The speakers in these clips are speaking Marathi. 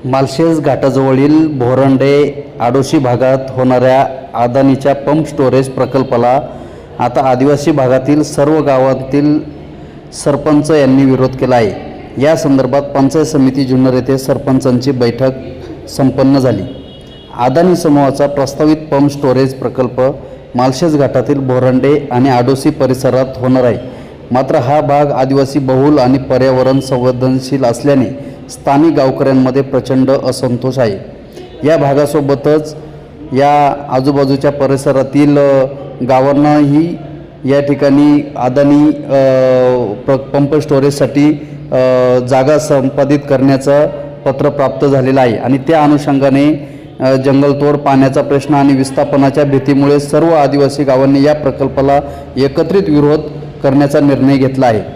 माळशेज घाटाजवळील भोरंडे आडोशी भागात होणाऱ्या अदानीच्या पंप स्टोरेज प्रकल्पाला आता आदिवासी भागातील सर्व गावातील सरपंच यांनी विरोध केला आहे। या संदर्भात पंचायत समिती जुन्नर येथे सरपंचांची बैठक संपन्न झाली। अदानी समूहाचा प्रस्तावित पंप स्टोरेज प्रकल्प माळशेज घाटातील भोरंडे आणि आडोशी परिसरात होणार आहे। मात्र हा भाग आदिवासी बहुल आणि पर्यावरण संवेदनशील असल्याने स्थानिक गावकऱ्यांमध्ये प्रचंड असंतोष आहे। या भागासोबतच या आजूबाजूच्या परिसरातील गावांनाही या ठिकाणी अदानी पंप स्टोरेजसाठी जागा संपादित करण्याचं पत्र प्राप्त झालेलं आहे आणि त्या अनुषंगाने जंगलतोड, पाण्याचा प्रश्न आणि विस्थापनाच्या भीतीमुळे सर्व आदिवासी गावांनी या प्रकल्पाला एकत्रित विरोध करण्याचा निर्णय घेतला आहे।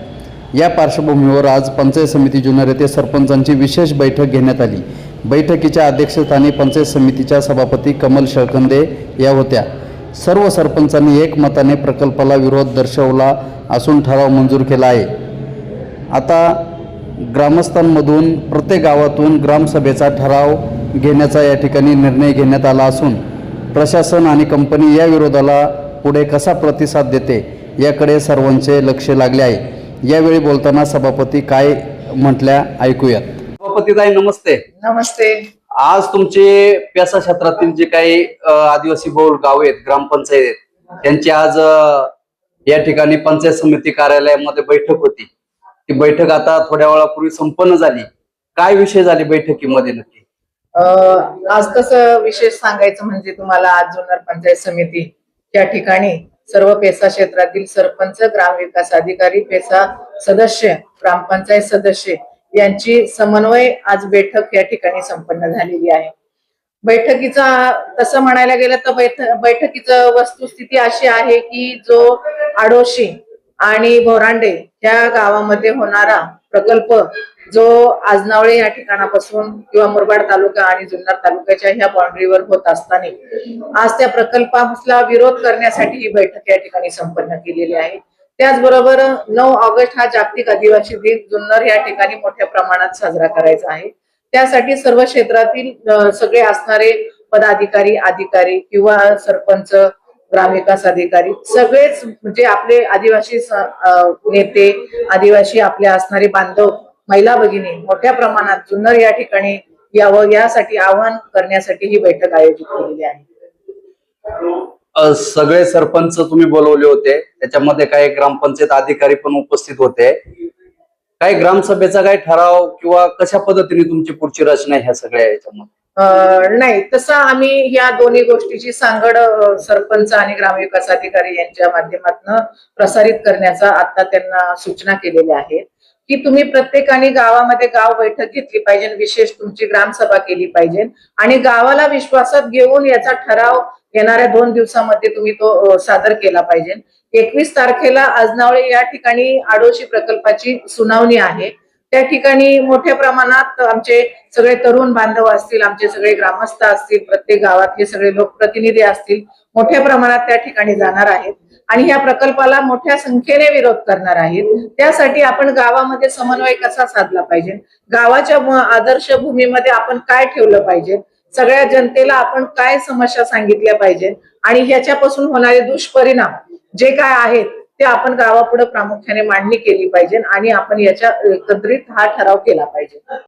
या पार्श्वभूमीवर आज पंचायत समिती जुन्नर येथे सरपंचांची विशेष बैठक घेण्यात आली। बैठकीच्या अध्यक्षस्थानी पंचायत समितीच्या सभापती कमल शळकंदे या होत्या। सर्व सरपंचांनी एकमताने प्रकल्पाला विरोध दर्शवला असून ठराव मंजूर केला आहे। आता ग्रामस्थांमधून प्रत्येक गावातून ग्रामसभेचा ठराव घेण्याचा या ठिकाणी निर्णय घेण्यात आला असून प्रशासन आणि कंपनी या विरोधाला पुढे कसा प्रतिसाद देते याकडे सर्वांचे लक्ष लागले आहे। यावेळी बोलताना सभापती काय म्हटल्या ऐकूयात। सभापतीताई नमस्ते। नमस्ते। आज तुमचे प्यासा क्षेत्रातील जे काही आदिवासी बहुल गाव आहेत, ग्रामपंचायत, त्यांची आज या ठिकाणी पंचायत समिती कार्यालयामध्ये बैठक होती। ती बैठक आता थोड्या वेळापूर्वी संपन्न झाली। काय विषय झाले बैठकीमध्ये नक्की? आज तसं विशेष सांगायचं म्हणजे तुम्हाला आज जुन्नर पंचायत समिती या ठिकाणी सर्व पेसा क्षेत्रातील सरपंच, ग्रामविकास अधिकारी, पेसा सदस्य, ग्रामपंचायत सदस्य यांची समन्वय आज बैठक या ठिकाणी संपन्न झालेली आहे। बैठकीचा तसं म्हणायला गेलं तर बैठकीचं वस्तुस्थिती अशी आहे की जो आडोशी आणि भोरांडे या गावामध्ये होणारा प्रकल्प जो आजनावळे या ठिकाणापासून किंवा मुरबाड तालुका आणि जुन्नर तालुक्याच्या ह्या बाउंड्रीवर होत असताना आज त्या प्रकल्पाला विरोध करण्यासाठी ही बैठक या ठिकाणी संपन्न केलेली आहे। त्याचबरोबर 9 ऑगस्ट हा जागतिक आदिवासी दिन जुन्नर या ठिकाणी मोठ्या प्रमाणात साजरा करायचा आहे। त्यासाठी सर्व क्षेत्रातील सगळे असणारे पदाधिकारी, अधिकारी किंवा सरपंच, ग्रामविकास अधिकारी सगळेच म्हणजे आपले आदिवासी नेते, आदिवासी आपले असणारे बांधव, महिला भगिनी मोठ्या प्रमाणात जुन्नर या ठिकाणी यावं यासाठी आवाहन करण्यासाठी ही बैठक आयोजित केलेली आहे। सगळे सरपंच तुम्ही बोलवले होते, त्याच्यामध्ये काही ग्रामपंचायत अधिकारी पण उपस्थित होते। काही ग्रामसभेचा काही ठराव किंवा कशा पद्धतीने तुमची पुढची रचना ह्या सगळ्या याच्यामध्ये? नाही, तसं आम्ही या दोन्ही गोष्टीची सांगड सरपंच आणि ग्रामविकास अधिकारी यांच्या माध्यमातून प्रसारित करण्याचा आता त्यांना सूचना केलेल्या आहेत की तुम्ही प्रत्येकाने गावामध्ये गाव बैठक घेतली पाहिजे, विशेष तुमची ग्रामसभा केली पाहिजे आणि गावाला विश्वासात घेऊन याचा ठराव येणाऱ्या 2 दिवसामध्ये तुम्ही तो सादर केला पाहिजे। 21 तारखेला आजनावळे या ठिकाणी आडोशी प्रकल्पाची सुनावणी आहे। त्या ठिकाणी मोठ्या प्रमाणात आमचे सगळे तरुण बांधव असतील, आमचे सगळे ग्रामस्थ असतील, प्रत्येक गावातले सगळे लोकप्रतिनिधी असतील, मोठ्या प्रमाणात त्या ठिकाणी जाणार आहेत आणि या प्रकल्पाला मोठ्या संख्येने विरोध करणार आहेत। त्यासाठी आपण गावामध्ये समन्वय कसा साधला पाहिजे, गावाच्या आदर्श भूमीमध्ये आपण काय ठेवलं पाहिजे, सगळ्या जनतेला आपण काय समस्या सांगितल्या पाहिजे आणि ह्याच्यापासून होणारे दुष्परिणाम जे काय आहेत ते आपण गावापुढे प्रामुख्याने मांडणी केली पाहिजे आणि आपण याच्या एकत्रित हा ठराव केला पाहिजे।